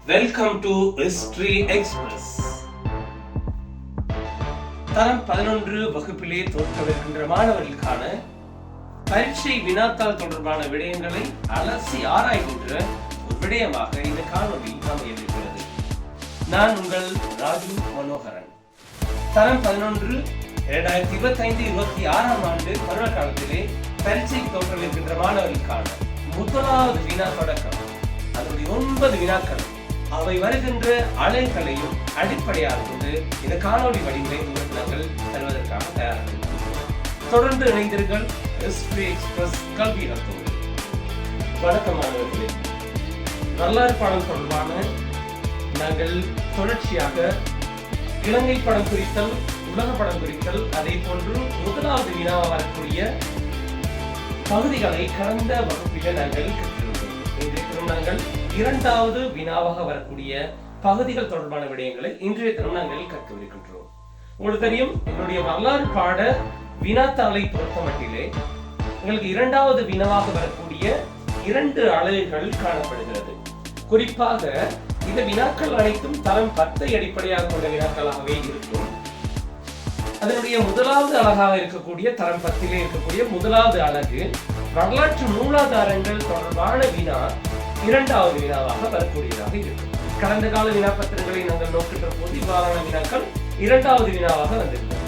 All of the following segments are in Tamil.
Welcome to history express. தரம் 11 வகுப்பிலே தோற்கவிருக்கின்ற மாணவர்களுக்கான பரீட்சை வினாத்தாள் தொடர்பான விடயங்களை அலசி ஆராய்கின்ற ஒரு விடயமாக இந்த காணொலி அமையவிருக்கிறது. நான் உங்கள் ராஜு மனோகரன். தரம் 11 2025-26 ஆண்டு பருவ காலத்திலே பரீட்சை தோற்றவிருக்கின்ற மாணவர்களுக்கான முதலாவது வினா தொடக்கம், அதனுடைய 9 வினாக்கள், அவை வருகின்ற அலைகளையும் அடிப்படையாக கொண்டு இந்த காணொலி வடிவங்களை உங்களுக்கு நாங்கள் தருவதற்காக தயாராக இருக்கிறோம். தொடர்ந்து இணைந்தீர்கள் ஹிஸ்டரி எக்ஸ்பிரஸ் கல்வி நடத்துவோம். வணக்கம் மாணவர்களே. வரலாறு பாடம் தொடர்பான நாங்கள் தொடர்ச்சியாக இலங்கை படம் குறித்தல், உலக படம் குறித்தல், அதே போன்று முதலாவது வினாவாக வரக்கூடிய பகுதிகளை கடந்த வகுப்பில் நாங்கள் கற்றிருந்தோம். இன்றைக்கு நாங்கள் இரண்டாவது வினாவாக வரக்கூடிய பகுதிகள் தொடர்பான விடயங்களை இன்றைய தினம் நாங்கள் கற்கவிருக்கின்றோம். உங்களுக்கு தெரியும், எங்களுடைய வரலாறு பாட வினாத்தாளை பொறுத்த மட்டிலே எங்களுக்கு இரண்டாவது வினாவாக வரக்கூடிய 2 அலகுகள் காணப்படுகிறது. குறிப்பாக இந்த வினாக்கள் அனைத்தும் தரம் 10 அடிப்படையாக கொண்ட வினாக்களாகவே இருக்கும். அதனுடைய முதலாவது அலகாக இருக்கக்கூடிய தரம் 10 இருக்கக்கூடிய முதலாவது அலகு வரலாற்று மூலாதாரங்கள் தொடர்பான வினா இரண்டாவது வினாவாக வரக்கூடியதாக இருக்கும். கடந்த கால வினாப்பத்திரங்களை நாங்கள் நோக்கின்ற போது இவ்வாறான வினாக்கள் இரண்டாவது வினாவாக வந்திருக்கிறது.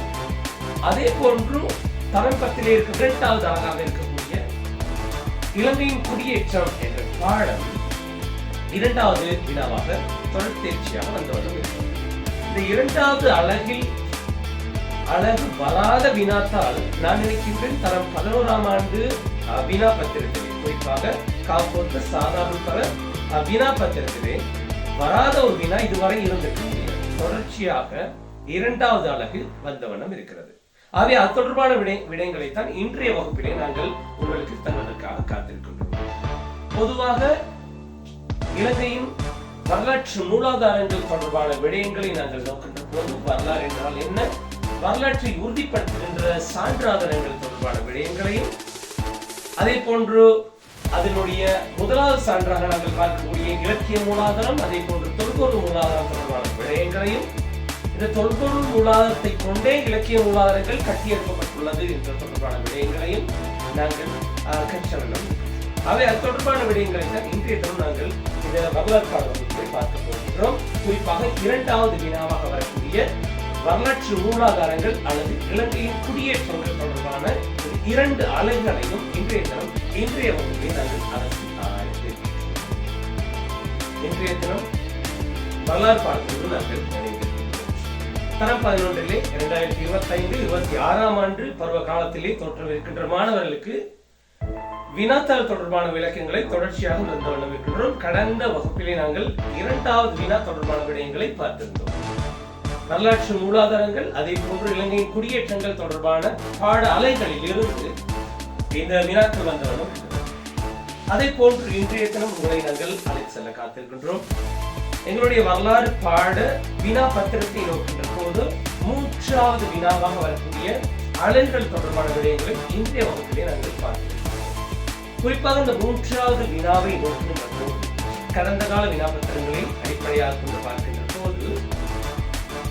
அதே போன்று தரம் 10 இருக்க இரண்டாவது அலகாக இருக்கக்கூடிய இலங்கையின் குடியேற்றம் என்ற பாடம் இரண்டாவது வினாவாக தொடர் தேர்ச்சியாக வந்தவண்ணம் இருக்கிறது. இந்த இரண்டாவது அழகு வராத வினாத்தால் நான் நினைக்கின்றேன் தரம் 11 ஆண்டு வினா பத்திரத்திலே, குறிப்பாக காப்போத்த சாதாரண தர வினா பத்திரத்திலே வராத ஒரு வினா இதுவரை இருந்திருக்க முடியாது. தொடர்ச்சியாக இரண்டாவது அலகு வந்தவண்ணம் இருக்கிறது. ஆகவே அது தொடர்பான விடயங்களைத்தான் இன்றைய வகுப்பிலே நாங்கள் உங்களுக்கு தருவதற்காக காத்திருக்கின்றோம். பொதுவாக இலங்கையின் வரலாற்று மூலாதாரங்கள் தொடர்பான விடயங்களை நாங்கள் நோக்கின்ற போது வரலாறு என்றால் என்ன, வரலாற்றை உறுதிப்படுத்துகின்ற சான்றாதாரங்கள் தொடர்பான விடயங்களையும், அதே போன்று அதனுடைய முதலாவது சான்றாக நாங்கள் பார்க்கக்கூடிய இலக்கிய மூலாதாரம், அதே போன்று தொல்பொருள் மூலாதாரம் தொடர்பான விடயங்களையும், இந்த தொல்பொருள் மூலாதாரத்தை கொண்டே இலக்கிய மூலாதாரங்கள் கட்டியெழுப்பப்பட்டுள்ளது என்ற தொடர்பான விடயங்களையும் நாங்கள் கற்றவண்ணம். அவை அது தொடர்பான விடயங்களை தான் இன்றைய தினம் நாங்கள் இந்த வரலாறு பாடத்தை பார்க்க போகிறோம். குறிப்பாக இரண்டாவது வினாவாக வரக்கூடிய வரலாற்று மூலாதாரங்கள் அல்லது இலங்கையின் குடியேற்றங்கள் தொடர்பான 2 அலகுகளையும் இன்றைய வகுப்பில் நாங்கள் அலசி ஆராய்ந்திருக்கிறோம். இன்றைய தினம் வரலாறு பாடத்தோடு நாங்கள் இணைந்திருக்கிறோம். தரம் 11 2025-26 ஆண்டு பருவ காலத்திலே தோற்றவிருக்கின்ற மாணவர்களுக்கு வினாத்தாள் தொடர்பான விளக்கங்களை தொடர்ச்சியாக தந்துள்ளோம் இருக்கின்றோம். கடந்த வகுப்பிலே நாங்கள் இரண்டாவது வினா தொடர்பான விடயங்களை பார்த்திருந்தோம். வரலாற்று மூலாதாரங்கள், அதே போன்று இலங்கையின் குடியேற்றங்கள் தொடர்பான பாட அலைகளில் இருந்து இந்த வினாக்கள் வந்தவண்ணம். அதே போன்று இன்றைய தினம் உங்களை நாங்கள் அழைத்து செல்ல காத்திருக்கின்றோம். எங்களுடைய வரலாறு பாட வினா பத்திரத்தை நோக்கின்ற போது 3வது வினாவாக வரக்கூடிய அலைகள் தொடர்பான விடயங்களை இன்றைய வகுப்பிலே நாங்கள் பார்க்கிறோம். குறிப்பாக இந்த 3வது வினாவை நோக்கின்ற போது கடந்த கால வினாபத்திரங்களை அடிப்படையாக கொண்டு பார்க்கின்ற போது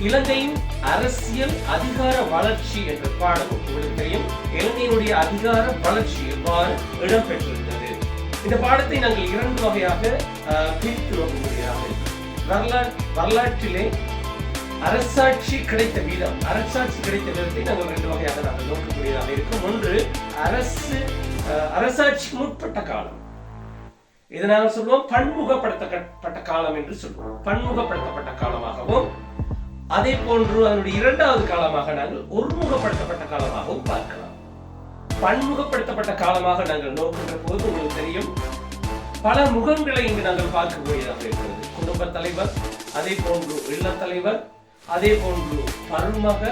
இலங்கையின் அரசியல் அதிகார வளர்ச்சி என்ற பாடம் உங்களுக்கு தெரியும். இலங்கையினுடைய அதிகார வளர்ச்சி எவ்வாறு இடம்பெற்றிருந்தது, இந்த பாடத்தை நாங்கள் 2 வகையாக பிரித்து நோக்கக்கூடியதாக. வரலாற்றிலே அரசாட்சி கிடைத்த விதத்தை நாங்கள் 2 வகையாக நாங்கள் நோக்கக்கூடியதாக இருக்கும். ஒன்று அரசாட்சி முற்பட்ட காலம், இதை நாங்கள் சொல்லுவோம் பன்முகப்படுத்தப்பட்ட காலம் என்று சொல்லுவோம். பன்முகப்படுத்தப்பட்ட காலமாகவும், அதே போன்று அதனுடைய 2வது காலமாக நாங்கள் ஒருமுகப்படுத்தப்பட்ட காலமாகவும் பார்க்கலாம். பன்முகப்படுத்தப்பட்ட காலமாக நாங்கள் நோக்கின்ற போது உங்களுக்கு தெரியும், பல முகங்களை இங்கு நாங்கள் பார்க்கக்கூடியதாக இருக்கிறது. குடும்ப தலைவர், அதே போன்று இல்லத் தலைவர், அதே போன்று பருமக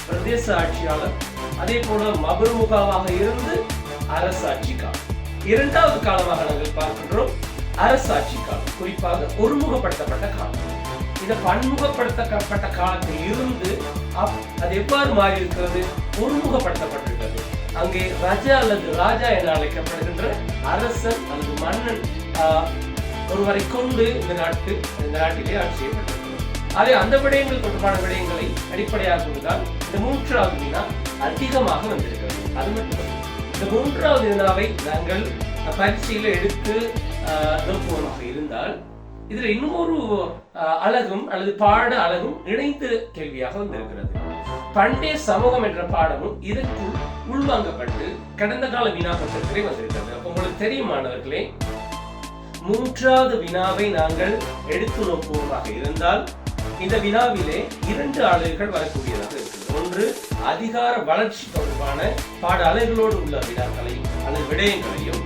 பிரதேச ஆட்சியாளர், அதே போல மபுர்முகாவாக இருந்து அரசாட்சி காலம். 2வது காலமாக நாங்கள் பார்க்கின்றோம் அரசாட்சி காலம், குறிப்பாக ஒருமுகப்படுத்தப்பட்ட காலம். இந்த பன்முகப்படுத்தப்பட்ட காலத்தில் இருந்து அது எவ்வாறு மாறி இருக்கிறது, ஒருமுகப்படுத்தப்பட்டிருக்கிறது. அங்கே ராஜா அல்லது ராஜா என அழைக்கப்படுகின்ற அரசன் அல்லது மன்னன் ஒருவரை கொண்டு இந்த நாட்டிலே ஆட்சி செய்யப்பட்டிருக்கிறது. ஆகவே அந்த விடயங்கள் தொடர்பான விடயங்களை அடிப்படையாக கொண்டுதான் இந்த 3வது வினா அதிகமாக வந்திருக்கிறது. அது மட்டுமல்ல, இந்த 3வது வினாவை நாங்கள் பரீட்சையில எடுத்து நோக்குவதாக இருந்தால் இதுல இன்னொரு அழகும் அல்லது பாட அழகும் இணைந்து கேள்வியாக வந்திருக்கிறது. பண்டைய சமூகம் என்ற பாடமும் இதற்கு உள்வாங்கப்பட்டு கடந்த கால வினாப்பத்திரத்திலே வந்திருக்கிறது. அப்ப உங்களுக்கு தெரியும் மாணவர்களே, 3வது வினாவை நாங்கள் எடுத்து நோக்குவதாக இருந்தால் இந்த வினாவிலே 2 அலகுகள் வரக்கூடியதாக இருக்கிறது. ஒன்று அதிகார வளர்ச்சி தொடர்பான பாட அலகுகளோடு உள்ள வினாக்களையும் அல்லது விடயங்களையும்,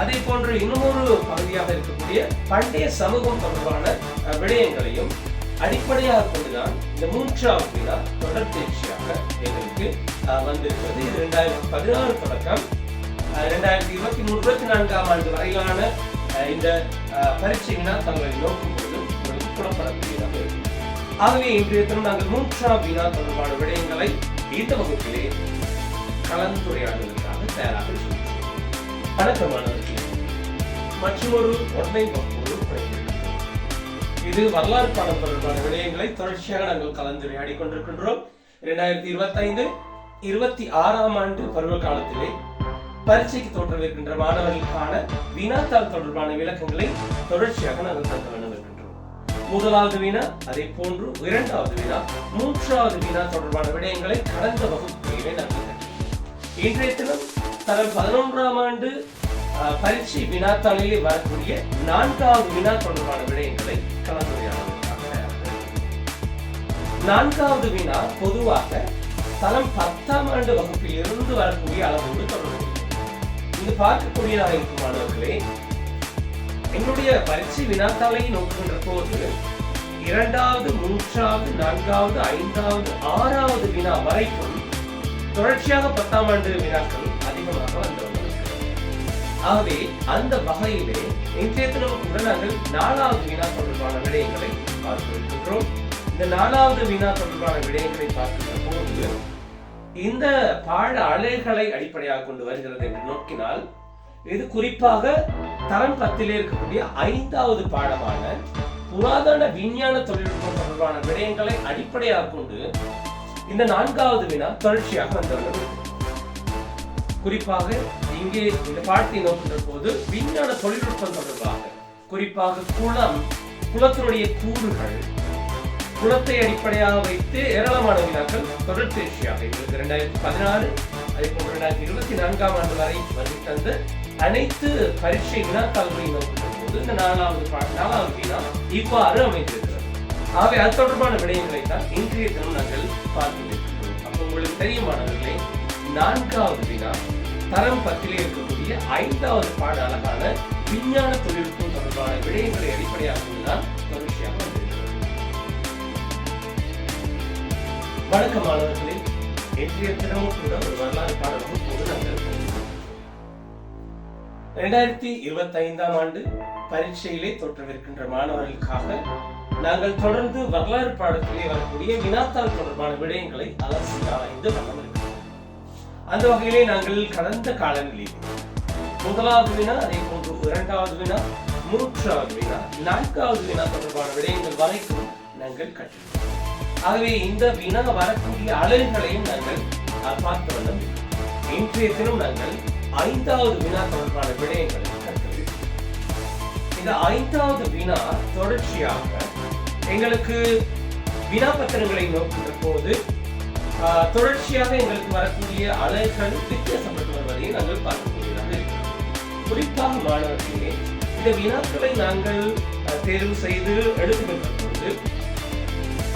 அதே போன்று இன்னொரு பகுதியாக இருக்கக்கூடிய பண்டைய சமூகம் தொடர்பான விடயங்களையும் அடிப்படையாக கொண்டுதான் இந்த 3வது வினா தொடர் தேர்ச்சியாக எங்களுக்கு வந்திருக்கிறது. இது 2016 தொடக்கம் 2023-24 ஆண்டு வரையிலான இந்த பரீட்சை வினா தங்களை நோக்கும் போது உங்களுக்கு புலப்படக்கூடியதாக இருக்கும். ஆகவே இன்றைய தினம் நாங்கள் 3வது வினா தொடர்பான விடயங்களை இந்த வகுப்பிலே கலந்துரையாடுவதற்காக தயாராக இருக்கிறோம். வணக்கம் மாணவர்களே, மற்றொரு ஆன்லைன் வகுப்போடு இணைந்திருக்கிறோம். இது வரலாறு பாடம் தொடர்பான விடயங்களை தொடர்ச்சியாக நாங்கள் கலந்துரையாடி கொண்டிருக்கின்றோம். 2025-26 ஆண்டு பருவ காலத்திலே பரீட்சைக்கு தோற்றவிருக்கின்ற மாணவர்களுக்கான வினாத்தாள் தொடர்பான விளக்கங்களை தொடர்ச்சியாக நாங்கள் தந்து வருகின்றோம். 1வது வினா, அதே போன்று 2வது வினா, 3வது வினா தொடர்பான விடயங்களை கடந்த வகுப்பிலே நாங்கள் இன்றைய தினம் தரம் 11ஆம் ஆண்டு பரீட்சை வினாத்தாளிலே வரக்கூடிய 4வது வினா தொடர்பான விடயங்களை கலந்துரையாடுவதற்காக. 4வது வினா பொதுவாக தரம் 10ஆம் ஆண்டு வகுப்பில் இருந்து வரக்கூடிய அளவோடு தொடர்புடையது. இங்கு பார்க்கக்கூடியதாக இருக்கும் மாணவர்களே, என்னுடைய பரீட்சை வினாத்தாளை நோக்குகின்ற போது 2வது, 3வது, 4வது, 5வது, 6வது வினா வரைக்கும் தொடர்ச்சியாக 10ஆம் ஆண்டு வினாக்கள் அதிகமாக வந்து வந்திருக்கிறது. ஆகவே அந்த வகையிலே இன்றைய தினம் கூட நாங்கள் 4வது வினா தொடர்பான விடயங்களை பார்த்திருக்கின்றோம். இந்த 4வது வினா தொடர்பான விடயங்களை பார்க்கின்ற போது இந்த பாட அலைகளை அடிப்படையாக கொண்டு வருகிறது என்று நோக்கினால், இது குறிப்பாக தரம் 10 இருக்கக்கூடிய 5வது பாடமான புராதன விஞ்ஞான தொழில்நுட்பம் தொடர்பான விடயங்களை அடிப்படையாக கொண்டு இந்த 4வது வினா தொடர்ச்சியாக வந்துள்ளது. குறிப்பாக இங்கே இந்த பாடத்தை நோக்கின்ற போது விஞ்ஞான தொழில்நுட்பம் தொடர்பாக, குறிப்பாக குளத்தினுடைய கூறுகள், குளத்தை அடிப்படையாக வைத்து ஏராளமான வினாக்கள் தொடர் தேர்ச்சியாக 2016 அதே போன்று 2024ஆம் ஆண்டு வரை வருகை தந்த அனைத்து பரீட்சை வினாத்தாள்களை நோக்கின்ற போது இந்த 4வது வினா இவ்வாறு அமைந்திருக்கிறது. ஆகவே அது தொடர்பான விடயங்களை தான் இன்றைய தினம் நாங்கள் பார்த்து வைக்கின்றோம். அப்போ உங்களுக்கு தெரியுமானவர்களே, 4வது வினா தரம் 10 இருக்கக்கூடிய 5வது பாட அழகான விஞ்ஞான தொழில்நுட்பம் தொடர்பான விடயங்களை அடிப்படையாக கொண்டுதான் தொடர்ச்சியாக வந்திருக்கிறது. வணக்கம் மாணவர்களே, இன்றைய தினமும் கூட ஒரு வரலாறு பாட வகுப்போடு நாங்கள் 2025ஆம் ஆண்டு பரீட்சையிலே தோற்றவிருக்கின்ற மாணவர்களுக்காக நாங்கள் தொடர்ந்து வரலாறு பாடத்திலே வரக்கூடிய வினாத்தாள் தொடர்பான விடயங்களை அலசி ஆராய்ந்து வண்ணம் இருக்கிறோம். அந்த வகையிலே நாங்கள் கடந்த காலங்களில் 1வது வினா, அதே போன்று 2வது வினா, 3வது வினா, 4வது வினா தொடர்பான விடயங்கள் வரைக்கும் நாங்கள் கற்றோம். ஆகவே இந்த வினா வரக்கூடிய அலகுகளையும் நாங்கள் பார்த்து வண்ணம் இருக்கிறோம். இன்றைய தினம் நாங்கள் 5வது வினா தொடர்பான விடயங்களை கற்று இந்த 5வது வினா தொடர்ச்சியாக எங்களுக்கு வினாப்பத்திரங்களை நோக்கின்ற போது தொடர்ச்சியாக எங்களுக்கு வரக்கூடிய அலகுகள் வித்தியாசப்பட்டு வருவதை நாங்கள் பார்க்கக்கூடியதாக இருக்கிறோம். குறிப்பாக மாணவர்களே, இந்த வினாக்களை நாங்கள் தேர்வு செய்து எடுத்துக்கின்ற போது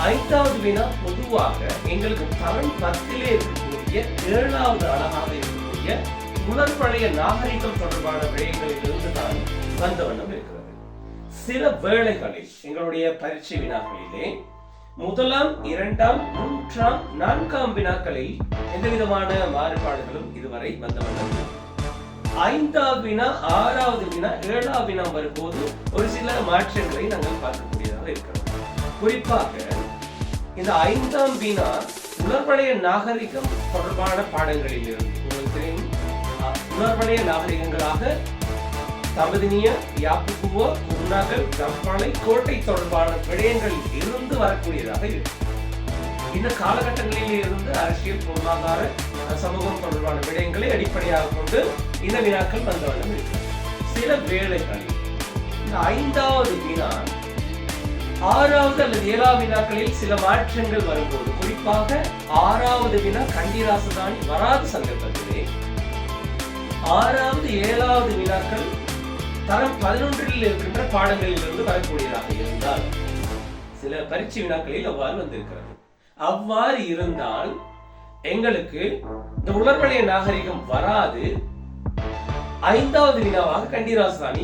5வது வினா பொதுவாக எங்களுக்கு தரம் 10 இருக்கக்கூடிய 7வது அழகாக இருக்கக்கூடிய உணர்பழைய நாகரிகம் தொடர்பான விடயங்களிலிருந்து தான் வந்த வண்ணம் இருக்கிறது. சில வேளைகளில் எங்களுடைய பரீட்சை வினாக்களிலே 1ஆம், 2ஆம், 3ஆம், 4ஆம் வினாக்களில் எந்த விதமான மாறுபாடுகளும் இதுவரை வந்த வண்ணம். 5வது வினா, 6வது வினா, 7வது வினா வரும்போது ஒரு சில மாற்றங்களை நாங்கள் பார்க்கக்கூடியதாக இருக்கிறோம். குறிப்பாக இந்த 5ஆம் வினா உணர்வடைய நாகரிகம் தொடர்பான பாடங்களில் இருந்து உங்களுக்கு தெரியும், உணர்வடைய நாகரிகங்களாக தம்பதினிய, யாப்புக்குவோ, குருநாகல், கம்பாலை, கோட்டை தொடர்பான விடயங்களில் இருந்து வரக்கூடியதாக இருக்கு. இந்த காலகட்டங்களில் இருந்து அரசியல், பொருளாதார, சமூகம் தொடர்பான விடயங்களை அடிப்படையாக கொண்டு இந்த வினாக்கள் வந்த வண்ணம் இருக்கு. சில வேளைகளில் இந்த 5வது வினா 6வது அல்லது 7வது வினாக்களில் சில மாற்றங்கள் வரும்போது, குறிப்பாக 6வது வினா கண்டி ராசதானி வராத சந்தர்ப்பத்திலே 6வது 7வது வினாக்கள் தரம் 11 இருக்கின்ற பாடங்களில் இருந்து வரக்கூடியதாக இருந்தால், சில பரீட்சை வினாக்களில் அவ்வாறு வந்திருக்கிறது. அவ்வாறு இருந்தால் எங்களுக்கு இந்த உலர்வளைய நாகரிகம் வராது, 5வது வினாவாக கண்டி ராசதானி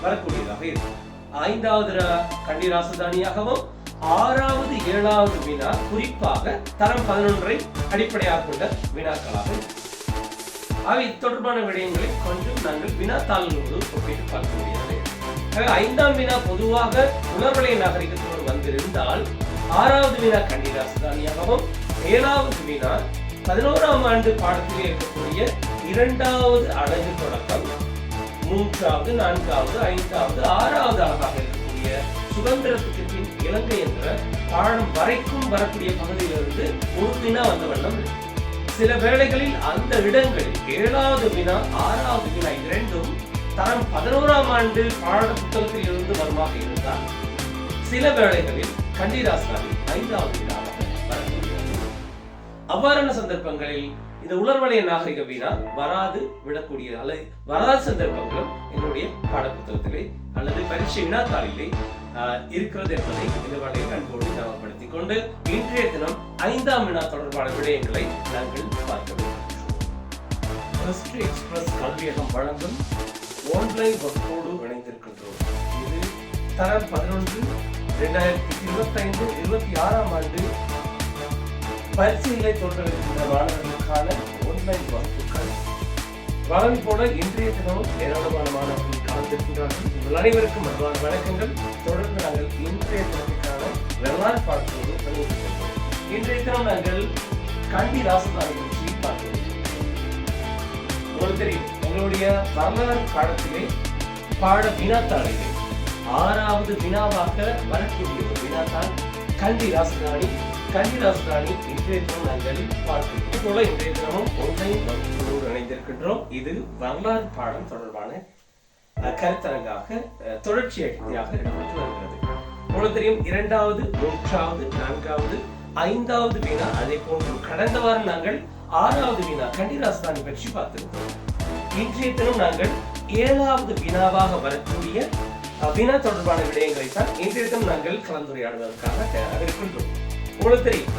வரக்கூடியதாக இருக்கும். 5வது கண்டி ராசதானியாகவும் 6வது 7வது வினா குறிப்பாக தரம் 11 அடிப்படையாக கொண்ட வினாக்களாக இருக்கும். அவை தொடர்பான விடயங்களை கொஞ்சம் நாங்கள் வினாத்தாள்களோடு ஒப்பிட்டு பார்க்க முடியாது. 5ஆம் வினா பொதுவாக உலர்வளைய நாகரிகத்தோடு வந்திருந்தால், 6வது வினா கண்டி ராசதானியாகவும் 7வது வினா 11ஆம் ஆண்டு பாடத்தில் இருக்கக்கூடிய 2வது அலகு தொடக்கம் 3வது, 4வது, 5வது, 6வது அலகாக இருக்கக்கூடிய சுதந்திரத்துக்கு பின் இலங்கை என்ற பாடம் வரைக்கும் வரக்கூடிய பகுதியிலிருந்து ஒரு வினா வந்த வண்ணம் இருக்கு. சில வேளைகளில் அந்த இடங்களில் 7வது வினா, 6வது வினா இரண்டும் தரம் 11ஆம் ஆண்டு பாட புத்தகத்தில் இருந்து வருமாக இருந்தால், சில வேளைகளில் கண்டி ராசதானி 5வது வினாவாக வரக்கூடியது. அவ்வாறான சந்தர்ப்பங்களில் இந்த உலர்வளைய நாகரிக வினா வராது விடக்கூடிய அல்லது வராத சந்தர்ப்பங்களும் என்னுடைய பாட புத்தகத்திலே அல்லது பரீட்சை வினாத்தாளிலே இருக்கிறது என்பதை இந்த வகையில் அன்போடு ஞாபகப்படுத்திக் கொண்டு இன்றைய தினம் 5ஆம் வினா தொடர்பான விடயங்களை நாங்கள் பார்க்க வேண்டும். எக்ஸ்பிரஸ் கல்வியகம் வழங்கும் ஆன்லைன் வகுப்போடு இணைந்திருக்கின்றோம். இது தரம் 11 2025-26ஆம் ஆண்டு பரீட்சைகளை தொடர்கின்ற மாணவர்களுக்கான ஆன்லைன் வகுப்புகள். வழங்கி போல இன்றைய தினமும் ஏராளமான மாணவர்கள் கலந்திருக்கின்றார்கள். உங்கள் அனைவருக்கும் அன்பான வணக்கங்கள். தொடர்ந்து நாங்கள் இன்றைய தினத்திற்கான வரலாறு பாடத்தோடு பதிவிட்டுள்ளோம். இன்றைய தினம் நாங்கள் கண்டி ராசதானி பற்றி பார்க்கிறோம். உங்களுக்கு தெரியும், எங்களுடைய வரலாறு பாடத்திலே பாட வினாத்தாளிலே 6வது வினாவாக வரக்கூடிய ஒரு வினாத்தாள் கண்டி ராசதானி. கண்டி ராசதானி இன்றைய தினம் நாங்கள் பார்க்கிறோம். போல இன்றைய தினமும் ஆன்லைன் வகுப்போடு இணைந்திருக்கின்றோம். இது வரலாறு பாடம் தொடர்பான கருத்தரங்காக தொடர்ச்சியாக இடம்பெற்று வருகிறது. உங்களுக்கு தெரியும், 2வது, 3வது, 4வது, 5வது வினா, அதே போன்று கடந்த வாரம் நாங்கள் 6வது வினா கண்டி ராசதானி பற்றி பார்த்திருந்தோம். இன்றைய தினம் நாங்கள் 7வது வினாவாக வரக்கூடிய வினா தொடர்பான விடயங்களை தான் இன்றைய தினம் நாங்கள் கலந்துரையாடுவதற்காக தயாராக இருக்கின்றோம். உங்களுக்கு தெரியும்,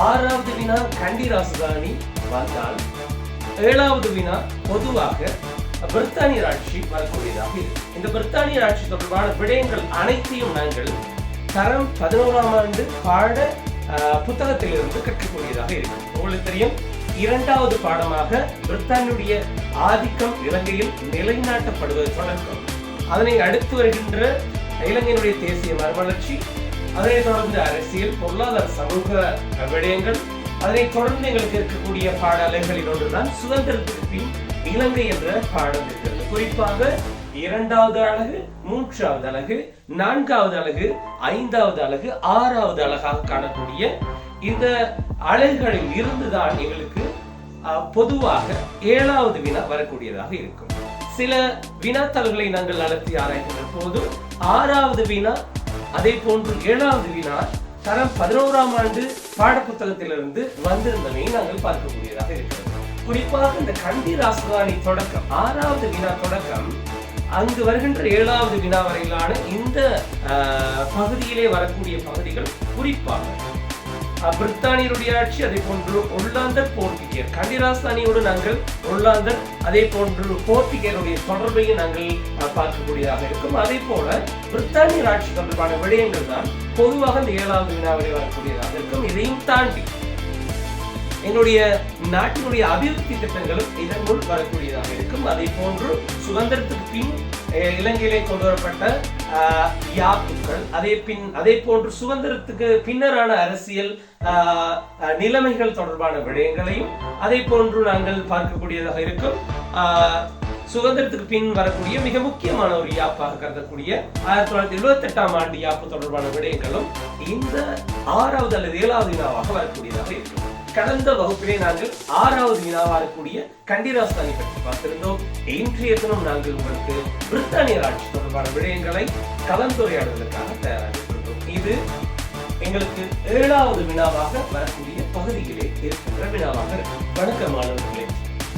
6வது வினா கண்டி ராசதானி வந்தால் 7வது வினா பொதுவாக பிரித்தானியர் ஆட்சி வரக்கூடியதாக இருக்கு. இந்த பிரித்தானியர் ஆட்சி தொடர்பான விடயங்கள் அனைத்தையும் நாங்கள் தரம் 11ஆம் ஆண்டு பாட புத்தகத்திலிருந்து கற்கக்கூடியதாக இருக்கு. உங்களுக்கு தெரியும், 2வது பாடமாக பிரித்தானியுடைய ஆதிக்கம் இலங்கையில் நிலைநாட்டப்படுவது தொடக்கம், அதனை அடுத்து வருகின்ற இலங்கையினுடைய தேசிய மறுமலர்ச்சி, அதனைத் தொடர்ந்து அரசியல், பொருளாதார, சமூக விடயங்கள், அதனைத் தொடர்ந்து எங்களுக்கு இருக்கக்கூடிய பாட அலைகளில் ஒன்றுதான் சுதந்திரத்துக்கு பின் இலங்கை என்ற பாடம் இருக்கிறது. குறிப்பாக 2வது அலகு, 3வது அலகு, 4வது அலகு, 5வது அலகு, 6வது அலகாக காணக்கூடிய இந்த அலகுகளில் இருந்துதான் எங்களுக்கு பொதுவாக 7வது வினா வரக்கூடியதாக இருக்கும். சில வினாத்தாள்களை நாங்கள் நடத்தி ஆராய்கின்ற போது 6வது வினா, அதே போன்று 7வது வினா தரம் 11ஆம் ஆண்டு பாட புத்தகத்திலிருந்து வந்திருந்ததை நாங்கள் பார்க்கக்கூடியதாக இருக்கிறது. குறிப்பாக இந்த கண்டி ராசதானி தொடக்கம், 6வது வினா தொடக்கம், அங்கு வருகின்ற 7வது வினா வரையிலான இந்த பகுதியிலே வரக்கூடிய பகுதிகள் குறிப்பாக பிரித்தானியருடைய ஆட்சி, அதே போன்று ஒல்லாந்தர், போர்த்துகேயர், கண்டி ராசதானியோடு நாங்கள் ஒல்லாந்தர், அதே போன்று போர்த்துகேயருடைய தொடர்பையும் நாங்கள் பார்க்கக்கூடியதாக இருக்கும். அதே போல பிரித்தானியர் ஆட்சி தொடர்பான விடயங்கள் தான் பொதுவாக இந்த 7வது வினாவிலே வரக்கூடியதாக இருக்கும். இதையும் தாண்டி எங்களுடைய நாட்டினுடைய அபிவிருத்தி திட்டங்களும் இதனுள் வரக்கூடியதாக இருக்கும். அதே போன்று சுதந்திரத்துக்கு பின் இலங்கையிலே கொண்டு வரப்பட்ட யாப்புக்கள், அதே போன்று சுதந்திரத்துக்கு பின்னரான அரசியல் நிலைமைகள் தொடர்பான விடயங்களையும் அதே போன்று நாங்கள் பார்க்கக்கூடியதாக இருக்கும். சுதந்திரத்துக்கு பின் வரக்கூடிய மிக முக்கியமான ஒரு யாப்பாக கருதக்கூடிய 1978ஆம் ஆண்டு யாப்பு தொடர்பான விடயங்களும் இந்த 6வது அல்லது 7வது வினாவாக வரக்கூடியதாக இருக்கும். கடந்த வகுப்பிலே நாங்கள் 6வது வினாவாக இருக்கக்கூடிய கண்டிராஸ்தானி பற்றி பார்த்திருந்தோம். இன்றைய தினம் நாங்கள் உங்களுக்கு பிரித்தானியர் ஆட்சி தொடர்பான விடயங்களை கலந்துரையாடுவதற்காக தயாராகின்றோம். இது எங்களுக்கு 7வது வினாவாக வரக்கூடிய பகுதியிலே இருக்கின்ற வினாவாக இருக்கும். வணக்கம் மாணவர்களே,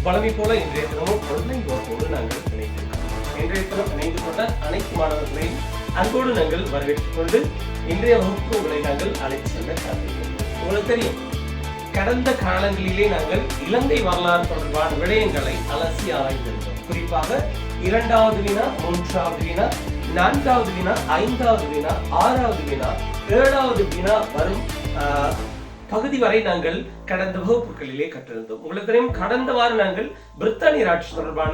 வழமை போல இன்றைய தினமும் ஆன்லைன் வகுப்போடு நாங்கள் இணைந்திருக்கிறோம். இன்றைய தினம் இணைந்து கொண்ட அனைத்து மாணவர்களையும் அன்போடு நாங்கள் வரவேற்றுக் கொண்டு இன்றைய வகுப்பு உங்களை நாங்கள் அழைத்து செல்ல காத்திருக்கிறோம். உங்களுக்கு தெரியும், கடந்த காலங்களிலே நாங்கள் இலங்கை வரலாறு தொடர்பான விடயங்களை அலசி ஆராய்ந்திருந்தோம். குறிப்பாக 2வது வினா, 3வது வினா, 4வது வினா, 5வது வினா, 6வது வினா, 7வது வினா வரும் பகுதி வரை நாங்கள் கடந்த வகுப்புகளிலே கற்றிருந்தோம். உங்களுக்கு தெரியும், கடந்த வாரம் நாங்கள் பிரித்தானியர் ஆட்சி தொடர்பான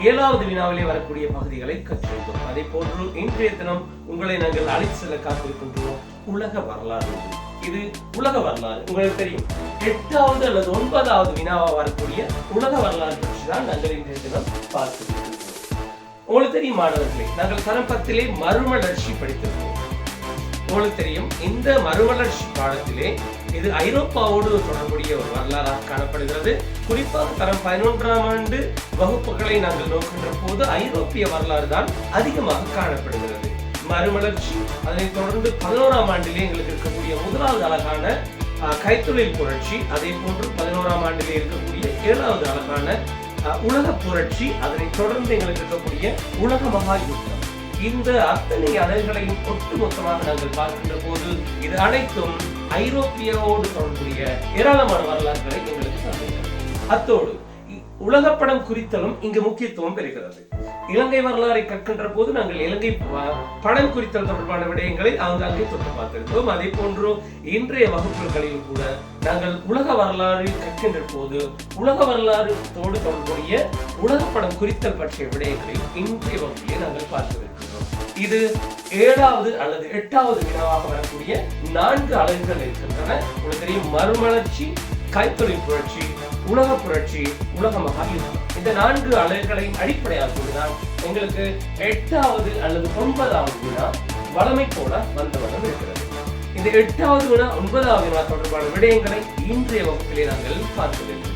7வது வினாவிலே வரக்கூடிய பகுதிகளை கற்றிருந்தோம். அதே போன்று இன்றைய தினம் உங்களை நாங்கள் அழைத்து செல்ல காத்திருக்கின்றோம் உலக வரலாறு. இது உலக வரலாறு. உங்களுக்கு தெரியும், 8வது அல்லது 9வது வினாவாக வரக்கூடிய உலக வரலாறு பற்றி தான் நாங்கள் இன்றைய தினம் பார்க்கிறோம். உங்களுக்கு தெரியும் மாணவர்களே, நாங்கள் தரம் 10லே மறுமலர்ச்சி படித்திருக்கோம். உங்களுக்கு தெரியும், இந்த மறுமலர்ச்சி பாடத்திலே இது ஐரோப்பாவோடு தொடர்புடைய ஒரு வரலாறாக காணப்படுகிறது. குறிப்பாக தரம் 11ஆம் ஆண்டு வகுப்புகளை நாங்கள் நோக்கின்ற போது ஐரோப்பிய வரலாறு தான் அதிகமாக காணப்படுகிறது. மறுமலர்ச்சி, அதனைத் தொடர்ந்து 11ஆம் ஆண்டிலே எங்களுக்கு இருக்கக்கூடிய முதலாவது அழகான கைத்தொழில் புரட்சி, அதே போன்று 11ஆம் ஆண்டிலே இருக்கக்கூடிய 7வது அழகான உலக புரட்சி, அதனைத் தொடர்ந்து எங்களுக்கு இருக்கக்கூடிய உலக மகா யுத்தம். இந்த அத்தனை அலைகளையும் ஒட்டுமொத்தமாக நாங்கள் பார்க்கின்ற போது இது அனைத்தும் ஐரோப்பியோடு தொடர்புடைய ஏராளமான வரலாறுகளை எங்களுக்கு தந்திருக்கிறது. அத்தோடு உலகப்படம் குறித்தலும் இங்கு முக்கியத்துவம் பெறுகிறது. இலங்கை வரலாறை கற்கின்ற போது நாங்கள் இலங்கை படம் குறித்தல் தொடர்பான விடயங்களை அங்கே தொட்டு பார்த்திருந்தோம். அதே போன்று இன்றைய வகுப்புகளில் கூட நாங்கள் உலக வரலாறு கற்கின்ற போது உலக வரலாறுத்தோடு தொடர்புடைய உலகப்படம் குறித்தல் பற்றிய விடயங்களை இன்றைய வகுப்பிலே நாங்கள் பார்த்திருக்கிறோம். இது 7வது அல்லது 8வது வினாவாக வரக்கூடிய 4 அலகுகள் இருக்கின்றன. உங்களுக்கு தெரியும், மறுமலர்ச்சி, கைத்தொழில் புரட்சி, உலக புரட்சி, உலக மகா யுத்தம். இந்த 4 அலகுகளையும் அடிப்படையாக கொண்டுதான் எங்களுக்கு 8வது அல்லது 9வது வினா வளமை போல வந்தவண்ணம் இருக்கிறது. இந்த 8வது வினா 9வது வினா தொடர்பான விடயங்களை இன்றைய வகுப்பிலே நாங்கள் பார்க்க வேண்டும்.